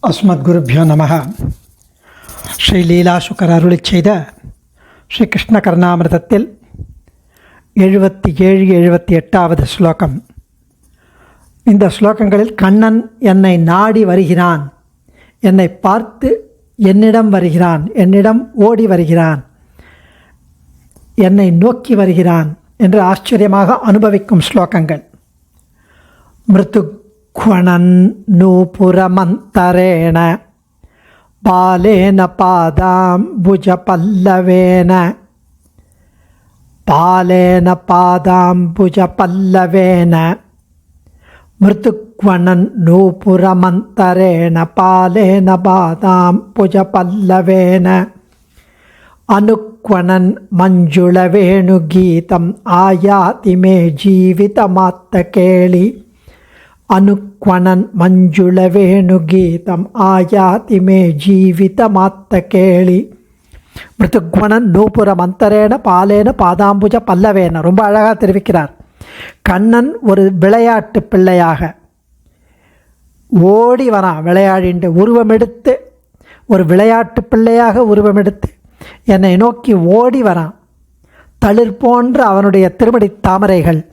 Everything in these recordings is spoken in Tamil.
அஸ்மத்குருபியோ நமः. ஸ்ரீ லீலாசுகர் அருளிச் செய்த ஸ்ரீ கிருஷ்ண கர்ணாமிர்தத்தில் 77-78வது ஸ்லோகம். இந்த ஸ்லோகங்களில் கண்ணன் என்னை நாடி வருகிறான், என்னை பார்த்து என்னிடம் வருகிறான், என்னிடம் ஓடி வருகிறான், என்னை நோக்கி வருகிறான் என்று ஆச்சரியமாக அனுபவிக்கும் ஸ்லோகங்கள். மிருதுக்வணன் நூபுரமந்தரேண பாலேன பாதாம்புஜ பல்லவேன பாலேன பாதாம்புஜ பல்லவேன மிருதுக்வணன் நூபுரமந்தரேண பாலேன பாதாம்புஜ பல்லவேன அனுக்வணன் மஞ்சுள வேணுகீதம் ஆயாதி மே ஜீவிதமாத்த கேளி அனுக்வணன் மஞ்சுள வேணுகீதம் ஆயாதி மே ஜீவிதமாத்த கேளி. மிருதுக்வணன் நூபுரம் அந்தரேன பாலேன பாதாம்புஜ பல்லவேன. ரொம்ப அழகாக தெரிவிக்கிறார். கண்ணன் ஒரு விளையாட்டு பிள்ளையாக ஓடி வரான், விளையாடிண்டு உருவமெடுத்து, ஒரு விளையாட்டு பிள்ளையாக உருவமெடுத்து என்னை நோக்கி ஓடி வரான். தளிர் போன்ற அவனுடைய திருமடி தாமரைகள்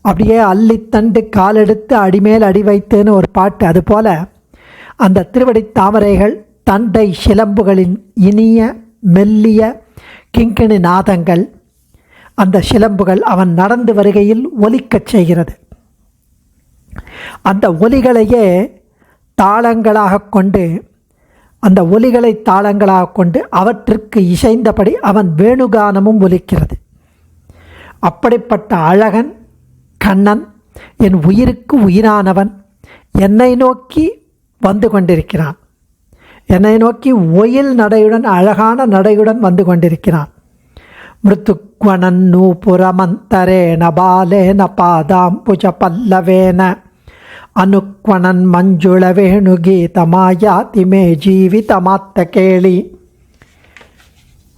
அப்படியே அள்ளித்தண்டு காலெடுத்து அடிமேல் அடி வைத்துன்னு ஒரு பாட்டு. அதுபோல் அந்த திருவடி தாமரைகள் தண்டை சிலம்புகளின் இனிய மெல்லிய கிங்கிணி நாதங்கள், அந்த சிலம்புகள் அவன் நடந்து வருகையில் ஒலிக்கச் செய்கிறது. அந்த ஒலிகளையே தாளங்களாக கொண்டு, அந்த ஒலிகளை தாளங்களாக கொண்டு அவற்றிற்கு இசைந்தபடி அவன் வேணுகானமும் ஒலிக்கிறது. அப்படிப்பட்ட அழகன் கண்ணன், என் உயிருக்கு உயிரானவன், என்னை நோக்கி வந்து கொண்டிருக்கிறான். என்னை நோக்கி ஒயில் நடையுடன், அழகான நடையுடன் வந்து கொண்டிருக்கிறான். மிருதுக்வணன் நூபுரமந்தரேன பாலேன பாதாம்புஜ பல்லவேன அனுக்வணன் மஞ்சுள வேணுகீதமாயாதி மே ஜீவிதமாத்த கேளி.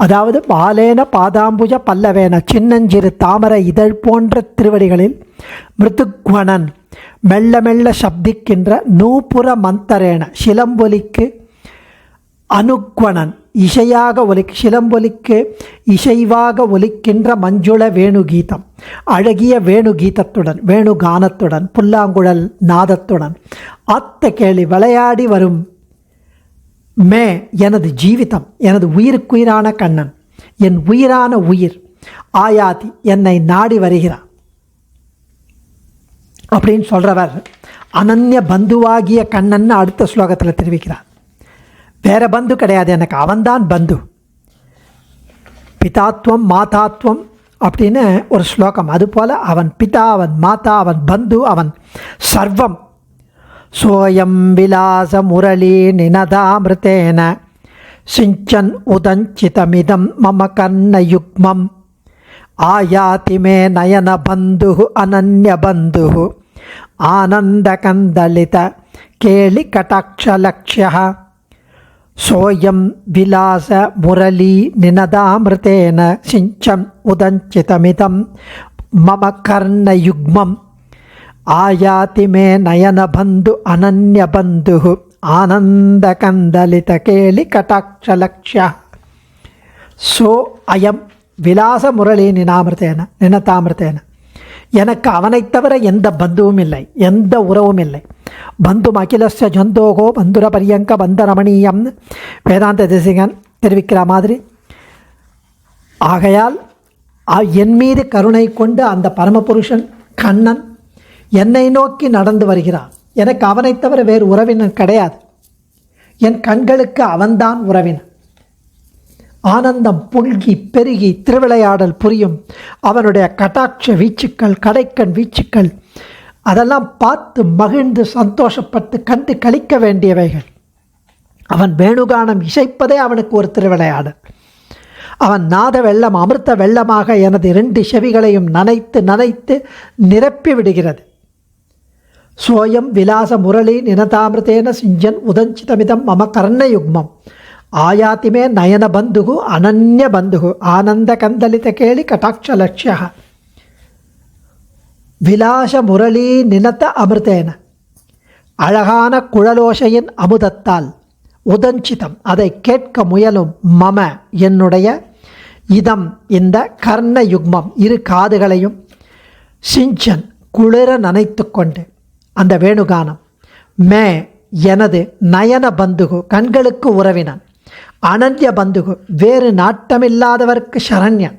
அதாவது பாலேன பாதாம்புஜ பல்லவேன, சின்னஞ்சிறு தாமரை இதழ் போன்ற திருவடிகளில் மிருதுக்வணன் மெல்ல மெல்ல சப்திக்கின்ற நூபுர மந்தரேன சிலம்பொலிக்கு, அனுக்வணன் இசையாக சிலம்பொலிக்கு இசைவாக ஒலிக்கின்ற மஞ்சுள வேணுகீதம், அழகிய வேணுகீதத்துடன், வேணுகானத்துடன், புல்லாங்குழல் நாதத்துடன் ஆத்த கேளி விளையாடி வரும் மே எனது ஜீவிதம், எனது உயிருக்குயிரான கண்ணன், என் உயிரான உயிர் ஆயாதி என்னை நாடி வருகிறான் அப்படின்னு சொல்கிறவர் அனன்ய பந்துவாகிய கண்ணன் அடுத்த ஸ்லோகத்தில் தெரிவிக்கிறார். வேற பந்து கிடையாது, எனக்கு அவன்தான் பந்து. பிதாத்வம் மாதாத்வம் அப்படின்னு ஒரு ஸ்லோகம். அதுபோல் அவன் பிதா, அவன் மாதா, அவன் பந்து, அவன் சர்வம். சோயம் விலாச முரளி நினதாமிருத்தேன சிஞ்சன் உதஞ்சிதமிதம் மம கர்ணயுக்மம் ஆயாதி மே நயன பந்து அனன்ய பந்து ஆனந்த கந்தலித கேளி கடாட்சலக்ஷ்ய. சோயம் விலாச முரளி நினதாமிருத்தேன சிஞ்சம் உதஞ்சிதமிதம் மம கர்ணயுக்மம் ஆயாதி மே நயன பந்து அனன்ய பந்து ஆனந்த கந்தலித கேளி கடாட்சலக்ஷ்ய. சோ அயம் விலாச முரளி நினதாமிருத்தேன, எனக்கு அவனைத் தவிர எந்த பந்துவும் இல்லை, எந்த உறவும் இல்லை. பந்து அகிலஸ்ய ஜந்தோகோ பந்துர பரியங்க பந்தரமணீயம் வேதாந்த தேசிகன் தெரிவிக்கிற மாதிரி. ஆகையால் என் மீது கருணை கொண்டு அந்த பரமபுருஷன் கண்ணன் என்னை நோக்கி நடந்து வருகிறான். எனக்கு அவனைத் தவிர வேறு உறவினன் கிடையாது. என் கண்களுக்கு அவன்தான் உறவினன். ஆனந்தம் பொங்கி பெருகி திருவிளையாடல் புரியும் அவனுடைய கடாட்ச வீச்சுக்கள், கடைக்கண் வீச்சுக்கள், அதெல்லாம் பார்த்து மகிழ்ந்து சந்தோஷப்பட்டு கண்டு கழிக்க வேண்டியவைகள். அவன் வேணுகானம் இசைப்பதே அவனுக்கு ஒரு திருவிளையாடல். அவன் நாத வெள்ளம் அமிர்த வெள்ளமாக எனது 2 செவிகளையும் நனைத்து நனைத்து நிரப்பி விடுகிறது. சோயம் விலாச முரளி நினதாமிருத்தேன சிஞ்சன் உதஞ்சிதமிதம் மம கர்ணயுக்மம் ஆயாதி மே நயன பந்து அனன்ய பந்து ஆனந்த கந்தலித கேளி கடாட்சலக்ஷ்ய. விலாச முரளி நினத அமிர்தேன, அழகான குழலோசையின் அமுதத்தால் உதஞ்சிதம் அதை கேட்க முயலும் மம என்னுடைய இதம் இந்த கர்ண யுக்மம் இரு காதுகளையும் சிஞ்சன் குளிர நனைத்து கொண்டு அந்த வேணுகானம் மே எனது நயன பந்துகு கண்களுக்கு உறவினன் அனன்ய பந்துகு வேறு நாட்டமில்லாதவர்க்கு சரண்யன்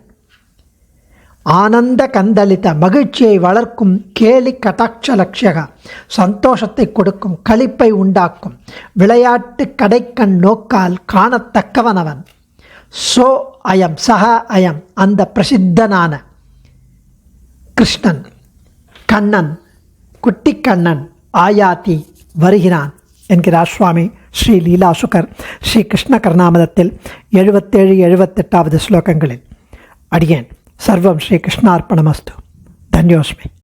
ஆனந்த கந்தளித்த மகிழ்ச்சியை வளர்க்கும் கேலி கடாட்ச லட்சக சந்தோஷத்தை கொடுக்கும் களிப்பை உண்டாக்கும் விளையாட்டு கடைக்கண் நோக்கால் காணத்தக்கவனவன் சோ அயம் சஹ அயம் அந்த பிரசித்தனான கிருஷ்ணன் கண்ணன் குட்டி கண்ணன் ஆயாதி வருகிறான் என்கிறார் சுவாமி ஸ்ரீ லீலாசுகர் ஸ்ரீ கிருஷ்ண கர்ணாமதத்தில் 77-78 ஸ்லோகங்களில். அடியேன் சர்வம் ஸ்ரீ கிருஷ்ணார்ப்பணமஸ்து. தன்யோஸ்மி.